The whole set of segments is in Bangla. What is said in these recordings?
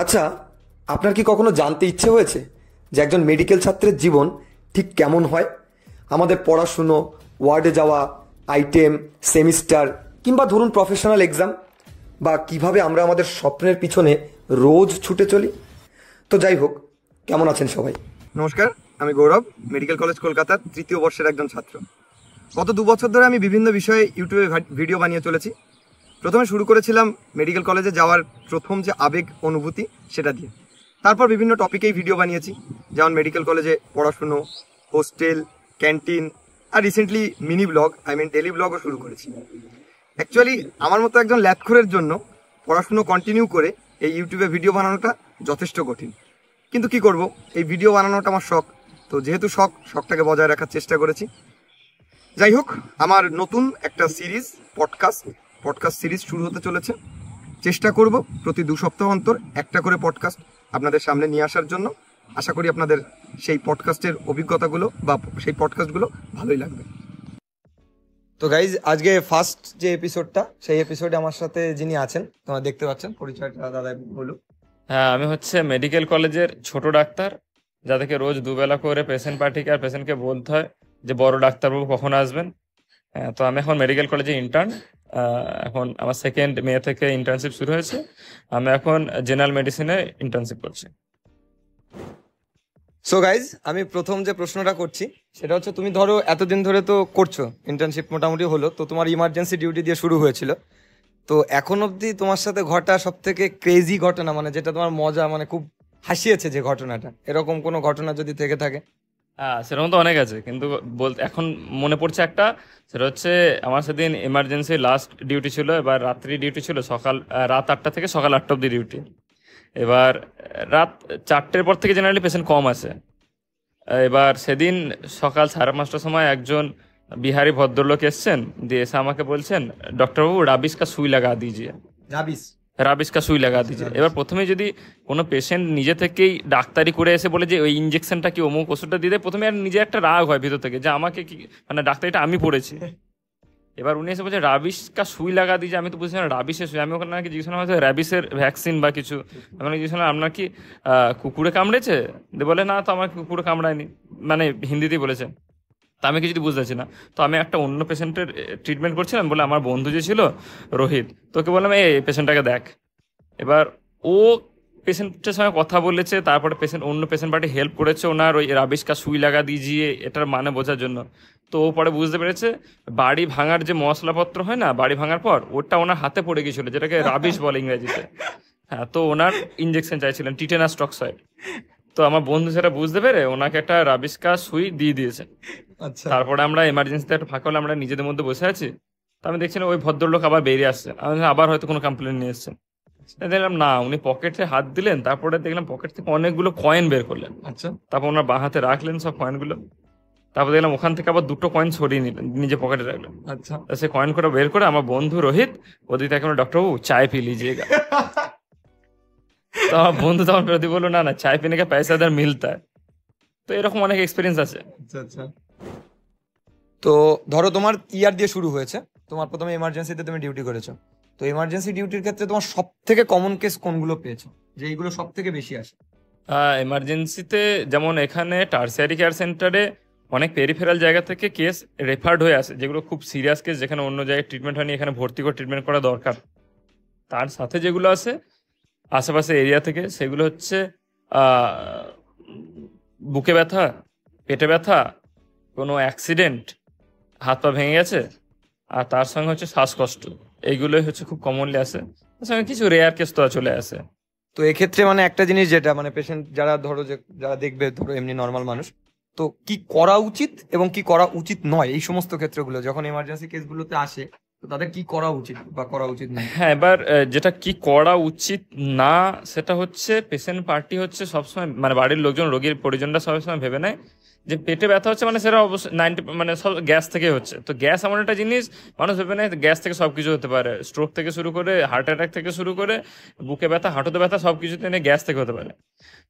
আচ্ছা, আপনার কি কখনো জানতে ইচ্ছে হয়েছে যে একজন মেডিকেল ছাত্রের জীবন ঠিক কেমন হয়? আমাদের পড়াশুনো, ওয়ার্ডে যাওয়া, আইটেম, সেমিস্টার কিংবা ধরুন প্রফেশনাল এক্সাম, বা কিভাবে আমরা আমাদের স্বপ্নের পিছনে রোজ ছুটে চলি। তো যাই হোক, কেমন আছেন সবাই? নমস্কার, আমি গৌরব, মেডিকেল কলেজ কলকাতার তৃতীয় বর্ষের একজন ছাত্র। গত 2 বছর ধরে আমি বিভিন্ন বিষয়ে ইউটিউবে ভিডিও বানিয়ে চলেছি। প্রথমে শুরু করেছিলাম মেডিকেল কলেজে যাওয়ার প্রথম যে আবেগ অনুভূতি সেটা দিয়ে। তারপর বিভিন্ন টপিকেই ভিডিও বানিয়েছি, যেমন মেডিকেল কলেজে পড়াশুনো, হোস্টেল, ক্যান্টিন, আর রিসেন্টলি মিনি ব্লগ ডেলি ব্লগও শুরু করেছি। অ্যাকচুয়ালি আমার মতো একজন ল্যাবখোরের জন্য পড়াশুনো কন্টিনিউ করে এই ইউটিউবে ভিডিও বানানোটা যথেষ্ট কঠিন। কিন্তু কি করব, এই ভিডিও বানানোটা আমার শখ, তো যেহেতু শখটাকে বজায় রাখার চেষ্টা করেছি। যাই হোক, আমার নতুন একটা সিরিজ পডকাস্ট সিরিজ শুরু হতে চলেছে। চেষ্টা করব প্রতি 2 সপ্তাহ অন্তর একটা করে পডকাস্ট আপনাদের সামনে নিয়ে আসার জন্য। আশা করি আপনাদের সেই পডকাস্টের অভিজ্ঞতাগুলো বা সেই পডকাস্টগুলো ভালোই লাগবে। তো গাইজ, আজকে ফার্স্ট যে এপিসোডটা, সেই এপিসোডে আমার সাথে যিনি আছেন তোমরা দেখতে পাচ্ছেন, পরিচয়টা দাদা বলুন। হ্যাঁ, আমি হচ্ছে মেডিকেল কলেজের ছোট ডাক্তার, যাদেরকে রোজ দুবেলা করে পেশেন্ট পার্টিকে আর পেশেন্টকে বলতে হয় যে বড় ডাক্তারবাবু কখন আসবেন। তো আমি এখন মেডিকেল কলেজে ইন্টার্ন। এখন আমার 2nd মে থেকে ইন্টার্নশিপ শুরু হয়েছে। আমি এখন জেনারেল মেডিসিনে ইন্টার্নশিপ করছি। সো গাইজ, আমি প্রথম যে প্রশ্নটা করছি সেটা হচ্ছে, তুমি ধরো এতদিন ধরে তো করছো ইন্টার্নশিপ, মোটামুটি হলো, তো তোমার ইমার্জেন্সি ডিউটি দিয়ে শুরু হয়েছিল। তো এখন অবধি তোমার সাথে ঘটা সব থেকে ক্রেজি ঘটনা, মানে যেটা তোমার মজা, মানে খুব হাসিয়েছে যে ঘটনাটা, এরকম কোনো ঘটনা যদি থেকে থাকে? হ্যাঁ, সেরকম তো অনেক আছে, কিন্তু বলতে এখন মনে পড়ছে একটা। সেটা হচ্ছে, আমার সেদিন এমার্জেন্সি লাস্ট ডিউটি ছিল, এবার রাত্রি ডিউটি ছিল, রাত 8টা থেকে সকাল 8টা অব্দি ডিউটি। এবার রাত 4টের পর থেকে জেনারেলি পেশেন্ট কম আসে। এবার সেদিন সকাল 5:30টার সময় একজন বিহারি ভদ্রলোক এসছেন, দিয়ে এসে আমাকে বলছেন, ডক্টরবাবু রাবিশ কা সুই লাগা দিজিয়ে। রাবিশ কা সুই লাগা দিজিয়ে। এবার প্রথমে যদি কোনো পেশেন্ট নিজে থেকেই ডাক্তারি করে এসে বলে যে ওই ইঞ্জেকশনটা কি অমুক ওষুধটা দিয়ে দেয়, প্রথমে আর নিজে একটা রাগ হয় ভিতর থেকে যে আমাকে কি, মানে ডাক্তারিটা আমি পড়েছি। এবার উনি এসে বলছে রাবিশ কা সুই লাগা দিয়েছে। আমি তো বুঝছিলাম রাবিশের সুই। আমি ওখানে নাকি জিজ্ঞেস করলাম হয়তো র্যাবিসের ভ্যাকসিন বা কিছু। আমি জিজ্ঞেস করলাম আপনার কি কুকুরে কামড়েছে? দিয়ে বলে না, তো আমার কুকুরে কামড়ায়নি, মানে হিন্দিতেই বলেছে। তা আমি কিছু বুঝতেছি না। তো আমি একটা অন্য পেশেন্টের ট্রিটমেন্ট করছিলাম, বলে আমার বন্ধু যে ছিল রোহিত, তোকে বললাম এই পেশেন্টটাকে দেখ। এবার ও পেশেন্টের সঙ্গে কথা বলেছে, তারপরে অন্য পেশেন্ট পার্টি হেল্প করেছে ওনার ওই রাবিশ কা সুই লাগা দিজিয়ে এটার মানে বোঝার জন্য। তো ও পরে বুঝতে পেরেছে বাড়ি ভাঙার যে মশলাপত্র হয় না, বাড়ি ভাঙার পর ওটা ওনার হাতে পড়ে গিয়েছিল, যেটাকে রাবিশ বলে ইংরেজিতে। হ্যাঁ, তো ওনার ইঞ্জেকশন চাইছিলেন, টিটেনাস টক্সয়েড। তো আমার বন্ধু সেটা বুঝতে পেরে ওনাকে একটা রাবিশ কা সুই দিয়ে দিয়েছে। আচ্ছা। তারপরে আমরা এমার্জেন্সিতে একটা ফাঁকা হলে আমরা নিজেদের মধ্যে বসে আছি। তো আমি দেখছি না ওই ভদ্রলোক আবার বেরিয়ে আসছে, আমি ভাবলাম আবার হয়তো কোনো কমপ্লেন নিয়ে এসছেন। দেখলাম না, উনি পকেটে হাত দিলেন, তারপরে দেখলাম পকেট থেকে অনেকগুলো কয়েন বের করলেন। আচ্ছা। তারপর ওনার বাঁ হাতে রাখলেন সব কয়েনগুলো। তারপর দেখলাম ওখান থেকে আবার 2টো কয়েন ছড়িয়ে নিলেন, নিজে পকেটে রাখলেন। আচ্ছা। তো সে কয়েন করে বের করে আমার বন্ধু রোহিত ওদিকে এখন, ডক্টরবাবু চায় পি লিজিয়েগা। তো আমার বন্ধু তখন প্রতি বললো না না, চায় পিনে কা পয়সা দের মিলতা है। তো এরকম অনেক এক্সপিরিয়েন্স আছে। আচ্ছা আচ্ছা। তো ধরো তোমার ইয়ার দিয়ে শুরু হয়েছে, তোমার প্রথমে এমার্জেন্সিতে তুমি ডিউটি করেছো। তো এমার্জেন্সি ডিউটির ক্ষেত্রে তোমার সব থেকে কমন কেস কোনগুলো পেয়েছো, যে এইগুলো সব থেকে বেশি আসে? এমার্জেন্সিতে যেমন এখানে টার্সিয়ারি কেয়ার সেন্টারে অনেক পেরিফেরাল জায়গা থেকে কেস রেফার্ড হয়ে আসে, যেগুলো খুব সিরিয়াস কেস, যেখানে অন্য জায়গায় ট্রিটমেন্ট হয়নি, এখানে ভর্তি করে ট্রিটমেন্ট করা দরকার। তার সাথে যেগুলো আসে আশেপাশে এরিয়া থেকে, সেগুলো হচ্ছে বুকে ব্যথা, পেটে ব্যথা, কোনো অ্যাক্সিডেন্ট, হাত পা ভেঙে গেছে, আর তার সঙ্গে হচ্ছে শ্বাসকষ্ট। এইগুলোই হচ্ছে খুব কমনলি আসে। তার সঙ্গে কিছু রেয়ার কেস তো চলে আসে। তো এক্ষেত্রে মানে একটা জিনিস, যেটা মানে পেশেন্ট যারা ধরো যে যারা দেখবে, ধরো এমনি নর্মাল মানুষ, তো কি করা উচিত এবং কি করা উচিত নয় এই সমস্ত ক্ষেত্রগুলো যখন এমার্জেন্সি কেসগুলোতে আসে, তো তাদের কি করা উচিত বা করা উচিত নয়? হ্যাঁ, এবার যেটা কি করা উচিত না, সেটা হচ্ছে পেশেন্ট পার্টি হচ্ছে সবসময়, মানে বাড়ির লোকজন, রোগীর পরিজনরা সবসময় ভেবে নেয় যে পেটে ব্যথা হচ্ছে মানে সেটা অবশ্যই 90 মানে সব গ্যাস থেকে হচ্ছে। তো গ্যাস এমন একটা জিনিস, মানুষ ভেবে নেয় গ্যাস থেকে সব কিছু হতে পারে, স্ট্রোক থেকে শুরু করে হার্ট অ্যাটাক থেকে শুরু করে বুকে ব্যথা, হাঁটুতে ব্যথা, সব কিছুতে গ্যাস থেকে হতে পারে।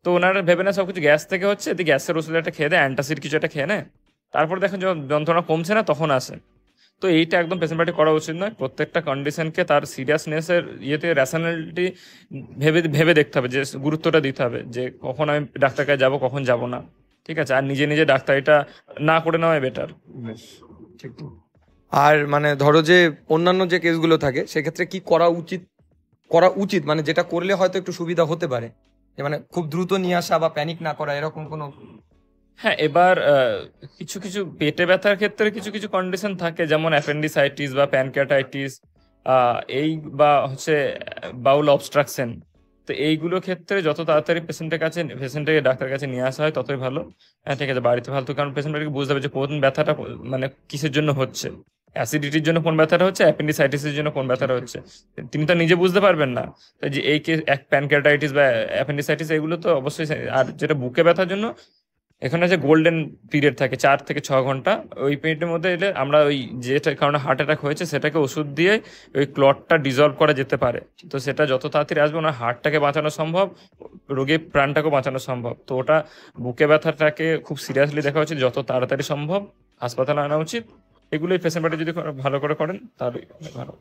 তো ওনারা ভেবে নেয় সব কিছু গ্যাস থেকে হচ্ছে, এদিকে গ্যাসের ওষুধ একটা খেয়ে দেয়, অ্যান্টাসিড কিছু একটা খেয়ে নেয়, তারপর দেখেন যখন যন্ত্রণা কমছে না তখন আসে। তো এইটা একদম পেশেন্ট পার্টি করা উচিত নয়। প্রত্যেকটা কন্ডিশনকে তার সিরিয়াসনেসের ইয়েতে র্যাশনালিটি ভেবে ভেবে দেখতে হবে, যে গুরুত্বটা দিতে হবে যে কখন আমি ডাক্তার কাছে যাবো, কখন যাব না। ঠিক আছে, আর নিজে নিজে ডাক্তারিটা না করে নেওয়াই বেটার। ঠিক। আর মানে ধরো যে অন্যান্য যে কেসগুলো থাকে সেক্ষেত্রে কি করা উচিত মানে যেটা করলে হয়তো একটু সুবিধা হতে পারে, যে মানে খুব দ্রুত নিয়ে আসা বা প্যানিক না করা, এরকম কোনো? হ্যাঁ, এবার কিছু কিছু পেটে ব্যথার ক্ষেত্রে কিছু কিছু কন্ডিশন থাকে, যেমন অ্যাপেন্ডিসাইটিস বা প্যানক্রিয়াটাইটিস, এই বা হচ্ছে বাউল অবস্ট্রাকশন। তো এইগুলো ক্ষেত্রে যত তাড়াতাড়ি পেশেন্টকে ডাক্তারের কাছে নিয়ে আসা হয় ততই ভালো। হ্যাঁ, ঠিক আছে, বাড়িতে ফালতু, কারণ পেশেন্টকে বুঝতে হবে যে কোন ব্যথাটা মানে কিসের জন্য হচ্ছে। অ্যাসিডিটির জন্য কোন ব্যথাটা হচ্ছে, অ্যাপেন্ডিসাইটিসের জন্য কোন ব্যথাটা হচ্ছে, তিনি তো নিজে বুঝতে পারবেন না। তো যে এই কেস প্যানক্রিয়াটাইটিস বা অ্যাপেন্ডিসাইটিস, এগুলো তো অবশ্যই। আর যেটা বুকে ব্যথার জন্য, এখানে যে গোল্ডেন পিরিয়ড থাকে 4 থেকে 6 ঘন্টা, ওই পিরিয়ডের মধ্যে এলে আমরা ওই যেটা কারণে হার্ট অ্যাটাক হয়েছে সেটাকে ওষুধ দিয়ে ওই ক্লটটা ডিজলভ করা যেতে পারে। তো সেটা যত তাড়াতাড়ি আসবে ওনার হার্টটাকে বাঁচানো সম্ভব, রোগীর প্রাণটাকেও বাঁচানো সম্ভব। তো ওটা বুকে ব্যথাটাকে খুব সিরিয়াসলি দেখা উচিত, যত তাড়াতাড়ি সম্ভব হাসপাতালে আনা উচিত। এগুলোই পেশেন্ট পার্টি যদি ভালো করে করেন তাহলে ভালো।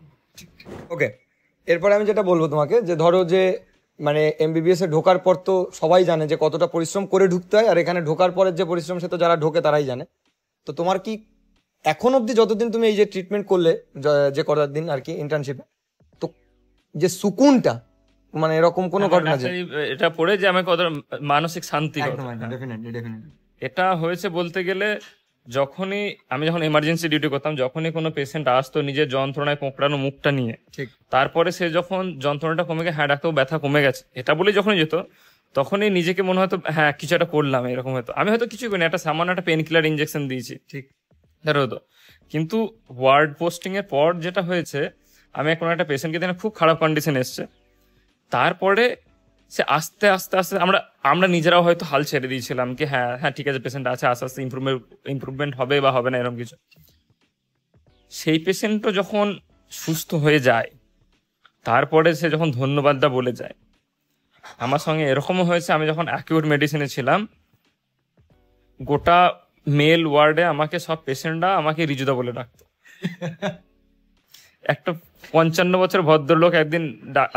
ওকে, এরপরে আমি যেটা বলবো তোমাকে, যে ধরো যে মানে এমবিবিএস এ ঢোকার পর তো সবাই জানে যে কতটা পরিশ্রম করে ঢুকতে হয়, আর এখানে ঢোকার পরের যে পরিশ্রম সে তো যারা ঢোকে তারাই জানে। তো তোমার কি এখন অবধি যতদিন তুমি এই যে ট্রিটমেন্ট করলে, যে করার দিন আর কি ইন্টার্নশিপে, তো যে সুকুনটা, মানে এরকম কোনো ঘটনা যে এটা পড়ে যে আমাকে কত মানসিক শান্তি একদম ডেফিনেটলি এটা হয়েছে বলতে গেলে, আমি যখন এমার্জেন্সি ডিউটি করতাম, যখনই কোনো পেশেন্ট আসতো নিজের যন্ত্রণায় কোঁকড়ানো মুখটা নিয়ে, ঠিক, তারপরে সে যখন যন্ত্রণাটা কমে গেছে, হ্যাঁ ডাক্তার ব্যথা কমে গেছে এটা বলে যখনই যেত, তখনই নিজেকে মনে হতো হ্যাঁ কিছু একটা করলাম, এরকম হতো। আমি হয়তো কিছুই করিনি, একটা সামান্য একটা পেন কিলার ইঞ্জেকশন দিয়েছি, ঠিক, এটা হতো। কিন্তু ওয়ার্ড পোস্টিং এর পর যেটা হয়েছে, আমি এখন একটা পেশেন্টকে দেখে খুব খারাপ কন্ডিশন এসছে, তারপরে সে আস্তে আস্তে আস্তে আমরা নিজেরাও হয়তো হাল ছেড়ে দিয়েছিলাম কি হ্যাঁ হ্যাঁ ঠিক আছে, পেশেন্ট আছে, আস্তে আস্তে ইমপ্রুভমেন্ট হবে বা হবে না এরকম কিছু। সেই পেশেন্টও যখন সুস্থ হয়ে যায়, তারপরে সে যখন ধন্যবাদটা বলে যায়। আমার সঙ্গে এরকমও হয়েছে, আমি যখন অ্যাকিউট মেডিসিনে ছিলাম, গোটা মেল ওয়ার্ডে আমাকে সব পেশেন্টরা আমাকে রিজুদা বলে ডাকতো। একটা 55 বছর ভদ্রলোক একদিন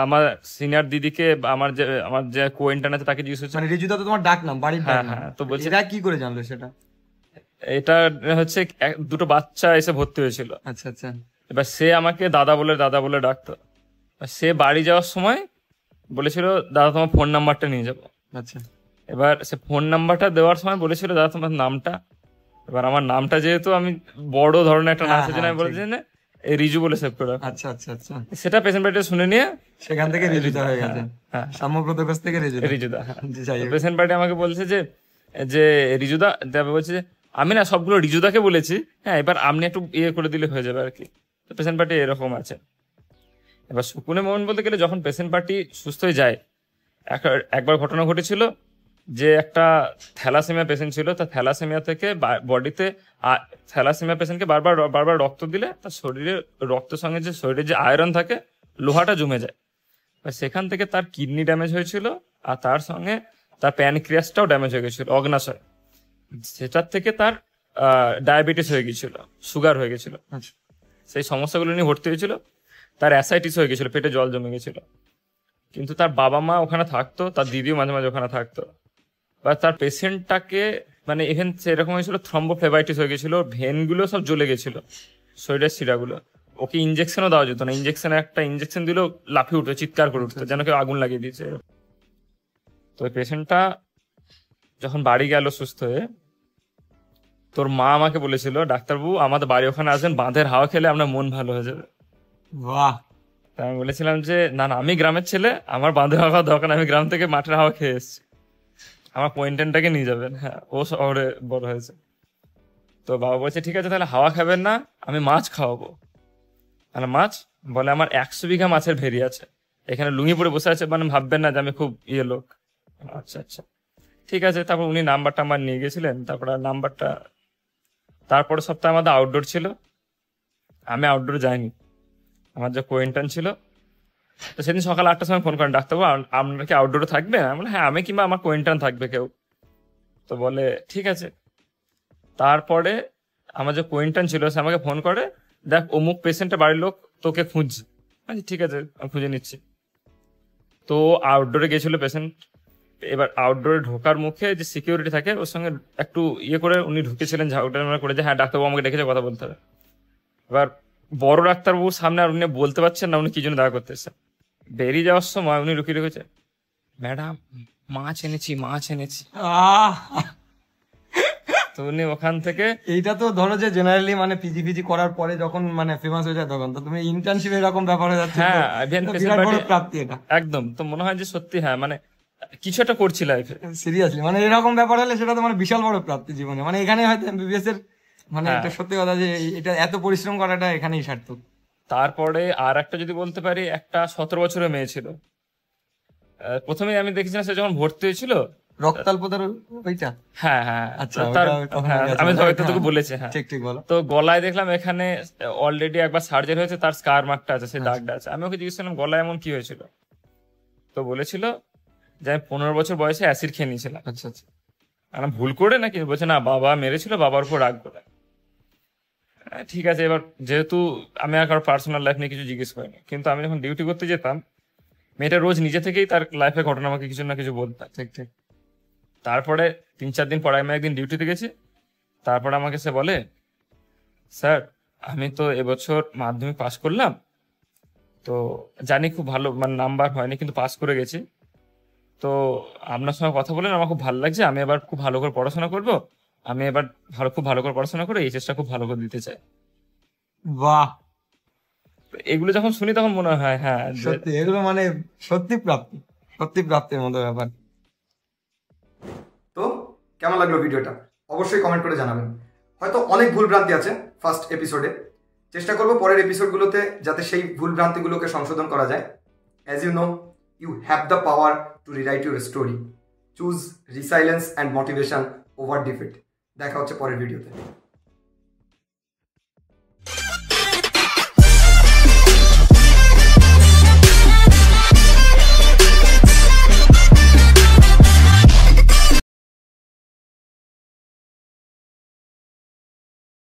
আমার সিনিয়র দিদিকে, আমার যে কো ইন্টার্ন আছে তাকে জিজ্ঞেস করছে, মানে রিজুদা তো তোমার ডাক নাম, বাড়ির ডাক নাম। হ্যাঁ, তো বলছে এটা কি করে জানলো সেটা? এটা হচ্ছে দুটো বাচ্চা এসে ভর্তি হয়েছিল। আচ্ছা আচ্ছা। এবার সে আমাকে দাদা বলে ডাকতো। সে বাড়ি যাওয়ার সময় বলেছিল দাদা তোমার ফোন নাম্বারটা নিয়ে যাবো। আচ্ছা। এবার সে ফোন নাম্বারটা দেওয়ার সময় বলেছিল দাদা তোমার নামটা। এবার আমার নামটা যেহেতু আমি বড় ধরনের একটা নাম, সেজন্য আমি বলেছি না এই রিজু বলে সেভ করে রাখো। আচ্ছা আচ্ছা আচ্ছা। সেটা পেশেন্ট পার্টি শুনে নিয়ে সেখান থেকে রিজুদা হয়ে গেছে। হ্যাঁ, সাম্যব্রত ঘোষ থেকে রিজুদা। পেশেন্ট পার্টি আমাকে বলছে যে রিজুদা, তারপর বলছে যে আমি না সবগুলো রিজুদাকে বলেছি, হ্যাঁ এবার আপনি একটু ইয়ে করে দিলে হয়ে যাবে আর কি। তো পেশেন্ট পার্টি এরকম আছে। এবার সুকুনে মোমেন্ট বলতে গেলে যখন পেশেন্ট পার্টি সুস্থ হয়ে যায়, একবার ঘটনা ঘটেছিল যে একটা থ্যালাসেমিয়া পেশেন্ট ছিল, তার থ্যালাসেমিয়া থেকে বডিতে, থ্যালাসেমিয়া পেশেন্টকে বারবার রক্ত দিলে তার শরীরে রক্তের সঙ্গে যে শরীরে যে আয়রন থাকে, লোহাটা জমে যায়। সেখান থেকে তার কিডনি ড্যামেজ হয়েছিল, আর তার সঙ্গে তার প্যানক্রিয়াসটাও ড্যামেজ হয়ে গেছিল, অগ্নাশয়। সেটার থেকে তার ডায়াবেটিস হয়ে গেছিল, সুগার হয়ে গেছিল। সেই সমস্যাগুলো নিয়ে ভর্তি হয়েছিল। তার অ্যাসাইটিস হয়ে গেছিল, পেটে জল জমে গেছিল। কিন্তু তার বাবা মা ওখানে থাকতো, তার দিদিও মাঝে মাঝে ওখানে থাকতো। বা তার পেশেন্টটাকে মানে ইভেন সেরকম হয়েছিল, থ্রম্বোফ্লেবাইটিস হয়ে গেছিল, ভেনগুলো সব জ্বলে গেছিল, শরীরের শিরাগুলো। ওকে ইঞ্জেকশনও দেওয়া যেত না, একটা ইঞ্জেকশন দিলেও লাফিয়ে উঠতো, চিৎকার করে উঠতো, যেন কেউ আগুন লাগিয়ে দিয়েছে। তো ওই পেশেন্টটা যখন বাড়ি গেল সুস্থ হয়ে, তোর মা আমাকে বলেছিল ডাক্তারবাবু আমাদের বাড়ি ওখানে আসবেন, বাঁধের হাওয়া খেলে আপনার মন ভালো হয়ে যাবে। বাহ। আমি বলেছিলাম যে না আমি গ্রামের ছেলে, আমার বাঁধের হাওয়া দরকার, আমি গ্রাম থেকে মাঠের হাওয়া খেয়ে এসেছি, আমার কোয়েন্টেনটাকে নিয়ে যাবেন। হ্যাঁ, ও শহরে বড় হয়েছে। তো বাবা বলছে ঠিক আছে তাহলে হাওয়া খাবেন না, আমি মাছ খাওয়াবো। তাহলে মাছ বলে আমার 100 বিঘা মাছের ভেরি আছে, এখানে লুঙ্গি পরে বসে আছে, মানে ভাববেন না যে আমি খুব লোক। আচ্ছা আচ্ছা ঠিক আছে। তারপর উনি নাম্বারটা আমার নিয়ে গেছিলেন, তারপরে সপ্তাহে আমাদের আউটডোর ছিল, আমি আউটডোর যাইনি, আমার যে কোয়েন্টান ছিল। তো সেদিন সকাল 8টার সময় ফোন করেন, ডাক্তারবাবু আপনারা কি আউটডোরে থাকবেন? আমি বলি হ্যাঁ, আমি কিংবা আমার কোয়েন্টান থাকবে কেউ। তো বলে ঠিক আছে। তারপরে আমার যে কোয়েন্টান ছিল সে আমাকে ফোন করে দেখ অমুক পেশেন্টের বাড়ির লোক তোকে খুঁজছে, আচ্ছা ঠিক আছে আমি খুঁজে নিচ্ছি। তো আউটডোরে গেছিল পেশেন্ট, এবার আউটডোরে ঢোকার মুখে যে সিকিউরিটি থাকে ওর সঙ্গে একটু ইয়ে করে উনি ঢুকেছিলেন ঝাউটা করে যে হ্যাঁ ডাক্তারবাবু আমাকে ডেকেছে, কথা বলতে হবে। এবার বড় ডাক্তারবাবুর সামনে আর উনি বলতে পারছেন না উনি কি জন্য দেখা করতে এসেছেন। বেরিয়ে যাওয়ার সময় উনি লুকিয়ে রেখেছে, ম্যাডাম মাছ এনেছি মাছ এনেছি। তো উনি ওখান থেকে, এইটা তো ধরো যে জেনারেলি মানে পিজি করার পরে যখন মানে ফেমাস হয়ে যায় তখন তো তুমি ইন্টার্নশিপ এরকম ব্যাপার হয়ে যাচ্ছে, হ্যাঁ বিরাট বড় প্রাপ্তি এটা একদম। তো মনে হয় যে সত্যি হ্যাঁ মানে কিছু একটা করছি লাইফে সিরিয়াসলি, মানে এরকম ব্যাপার হলে সেটা তো মানে বিশাল বড় প্রাপ্তি জীবনে। মানে এখানে হয়তো এমবিবিএস এর মানে এটা সত্যি কথা যে এটা এত পরিশ্রম করাটা এখানেই সার্থক। তারপরে আর একটা যদি বলতে পারি, একটা 17 বছরের মেয়ে ছিল, প্রথমে আমি দেখেছিলাম সে যখন ভর্তি হয়েছিল রক্তাল্পতার ওইটা, হ্যাঁ হ্যাঁ আচ্ছা আমি হয়তো তোকে বলেছি, হ্যাঁ ঠিক বলো। তো গলায় দেখলাম এখানে অলরেডি একবার সার্জারি হয়েছে, তার স্কার মার্কটা আছে, সেই দাগটা আছে। আমি ওকে জিজ্ঞেস করলাম গলায় এমন কি হয়েছিল, তো বলেছিল যে আমি 15 বছর বয়সে অ্যাসিড খেয়ে নিয়েছিলাম। আচ্ছা আচ্ছা, আমি ভুল করে নাকি, বলছে না বাবা মেরেছিল, বাবার উপর রাগ করে। ঠিক আছে, এবার যেহেতু আমি আর কারো পার্সোনাল লাইফ নিয়ে কিছু জিজ্ঞেস করিনি, কিন্তু আমি যখন ডিউটি করতে যেতাম মেয়েটা রোজ নিজে থেকেই তার লাইফের ঘটনা আমাকে কিছু না কিছু বলতাম। ঠিক ঠিক। তারপরে 3-4 দিন পরে আমি একদিন ডিউটিতে গেছি, তারপরে আমাকে সে বলে, স্যার আমি তো এবছর মাধ্যমিক পাস করলাম, তো জানি খুব ভালো মানে নাম্বার হয়নি কিন্তু পাস করে গেছি, তো আপনার সঙ্গে কথা বলেন আমার খুব ভালো লাগছে, আমি এবার খুব ভালো করে পড়াশোনা করব, আমি এবার খুব ভালো করে পড়াশোনা করে এইচএসটা খুব ভালো করে দিতে চাই। বাহ, এগুলো যখন শুনি তখন মনে হয় হ্যাঁ সত্যি এগুলো মানে সত্যি প্রাপ্তি, সত্যি প্রাপ্তির মতো ব্যাপার। তো কেমন লাগলো ভিডিওটা অবশ্যই কমেন্ট করে জানাবেন। হয়তো অনেক ভুলভ্রান্তি আছে ফার্স্ট এপিসোডে, চেষ্টা করবো পরের এপিসোডগুলোতে যাতে সেই ভুলভ্রান্তিগুলোকে সংশোধন করা যায়। As you know, you have the power to rewrite your story. Choose resilience and motivation over defeat. দেখা হচ্ছে পরের ভিডিওতে।